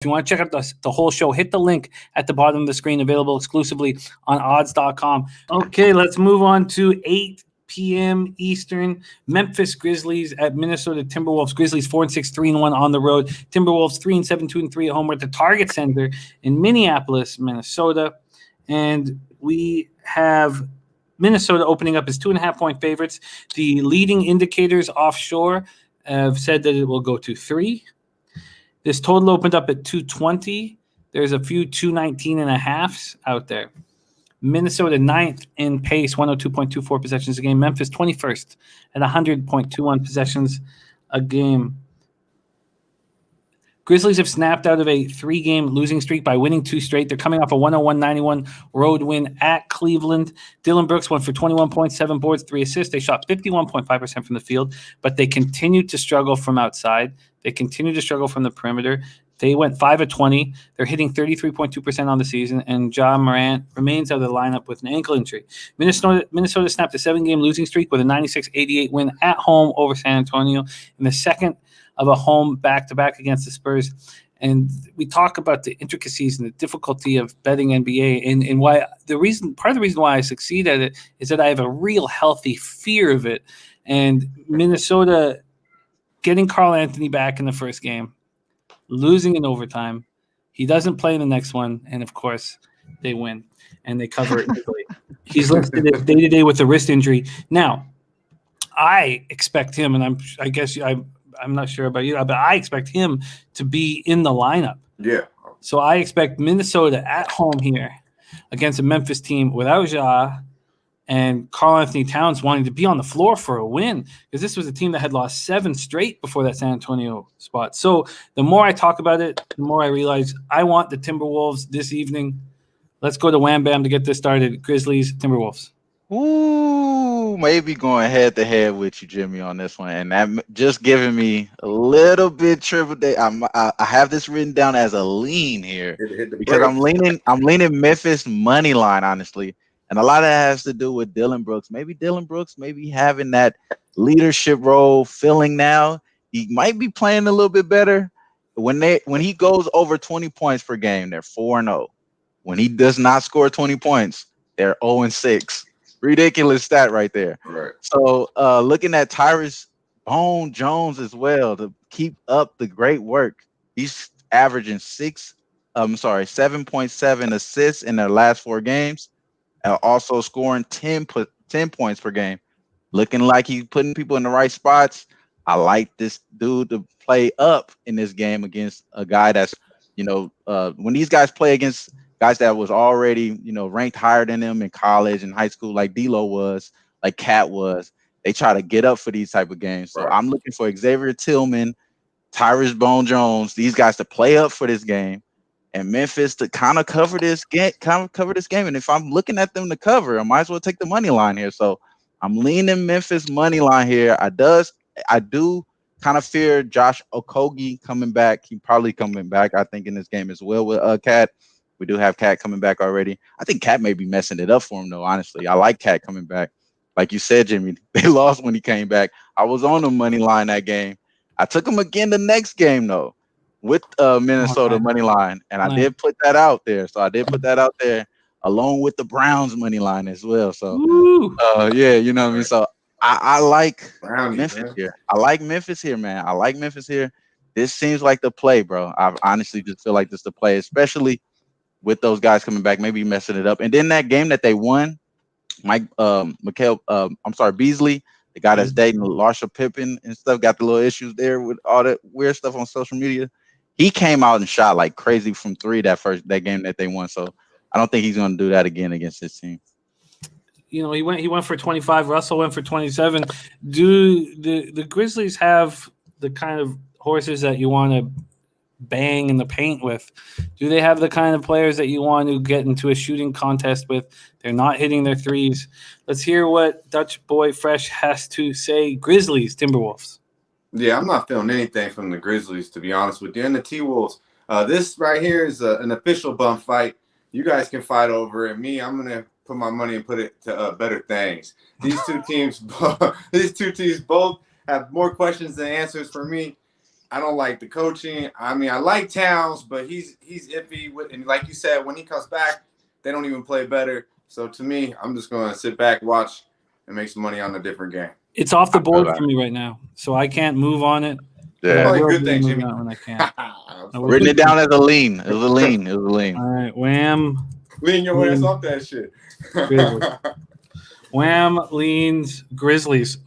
If you want to check out the whole show, hit the link at the bottom of the screen, available exclusively on odds.com. Okay, let's move on to 8 p.m. Eastern. Memphis Grizzlies at Minnesota Timberwolves. Grizzlies 4-6, 3-1 on the road. Timberwolves 3-7, 2-3 at home. We're at the Target Center in Minneapolis, Minnesota. And we have Minnesota opening up as 2.5-point favorites. The leading indicators offshore have said that it will go to 3. This total opened up at 220. There's a few 219.5s out there. Minnesota 9th in pace, 102.24 possessions a game. Memphis 21st at 100.21 possessions a game. Grizzlies have snapped out of a 3-game losing streak by winning 2 straight. They're coming off a 101-91 road win at Cleveland. Dylan Brooks went for 21 points, 7 boards, 3 assists. They shot 51.5% from the field, but they continued to struggle from outside. They continue to struggle from the perimeter. They went 5 of 20. They're hitting 33.2% on the season, and Ja Morant remains out of the lineup with an ankle injury. Minnesota snapped a 7-game losing streak with a 96-88 win at home over San Antonio in the second of a home back-to-back against the Spurs. And we talk about the intricacies and the difficulty of betting NBA, and why part of the reason why I succeed at it is that I have a real healthy fear of it. And Minnesota getting Karl Anthony back in the first game, losing in overtime. He doesn't play in the next one, and of course, they win and they cover it easily. He's listed as day-to-day with a wrist injury. Now, I expect him, and I'm not sure about you, but I expect him to be in the lineup. Yeah. So I expect Minnesota at home here against a Memphis team without Ja and Karl Anthony Towns wanting to be on the floor for a win, because this was a team that had lost 7 straight before that San Antonio spot. So the more I talk about it, the more I realize I want the Timberwolves this evening. Let's go to Wham Bam to get this started. Grizzlies, Timberwolves. Ooh, maybe going head-to-head with you, Jimmy, on this one. And that just giving me a little bit triple day. I have this written down as a lean here because I'm leaning Memphis money line, honestly. And a lot of that has to do with Dylan Brooks. Maybe Dylan Brooks having that leadership role feeling now. He might be playing a little bit better. When he goes over 20 points per game, they're 4-0. When he does not score 20 points, they're 0-6. Ridiculous stat right there. Right. So looking at Tyrese Bone Jones as well to keep up the great work. He's averaging 7.7 assists in their last 4 games. Also scoring 10 points per game. Looking like he's putting people in the right spots. I like this dude to play up in this game against a guy that's, when these guys play against guys that was already, ranked higher than them in college and high school, like D'Lo was, like Cat was, they try to get up for these type of games. So I'm looking for Xavier Tillman, Tyrese Bone Jones, these guys to play up for this game. And Memphis to kind of cover this game. And if I'm looking at them to cover, I might as well take the money line here. So I'm leaning Memphis money line here. I do kind of fear Josh Okogie coming back. He probably coming back, I think, in this game as well with Cat. We do have Cat coming back already. I think Cat may be messing it up for him, though, honestly. I like Cat coming back. Like you said, Jimmy, they lost when he came back. I was on the money line that game. I took him again the next game, though, with Minnesota money line, and I did put that out there. So I did put that out there along with the Browns money line as well. So yeah, you know what I mean. So I like Memphis here. I like Memphis here, man. I like Memphis here. This seems like the play, bro. I honestly just feel like this is the play, especially with those guys coming back, maybe messing it up. And then that game that they won, Beasley, the guy that's dating Larsha Pippen and stuff, got the little issues there with all that weird stuff on social media. He came out and shot like crazy from 3 that game that they won. So I don't think he's going to do that again against this team. He went for 25. Russell went for 27. Do the Grizzlies have the kind of horses that you want to bang in the paint with? Do they have the kind of players that you want to get into a shooting contest with? They're not hitting their threes. Let's hear what Dutch Boy Fresh has to say. Grizzlies, Timberwolves. Yeah, I'm not feeling anything from the Grizzlies, to be honest with you. And the T-Wolves, this right here is an official bum fight. You guys can fight over it. Me, I'm going to put my money and put it to better things. These two teams both have more questions than answers for me. I don't like the coaching. I mean, I like Towns, but he's iffy. And like you said, when he comes back, they don't even play better. So to me, I'm just going to sit back, watch, and make some money on a different game. It's off the board for me right now, so I can't move on it. Yeah. Probably a good thing, Jimmy. When I can. Written it down as a lean. It was a lean. It was a lean. All right, Wham. Lean your ass off that shit. Wham leans Grizzlies.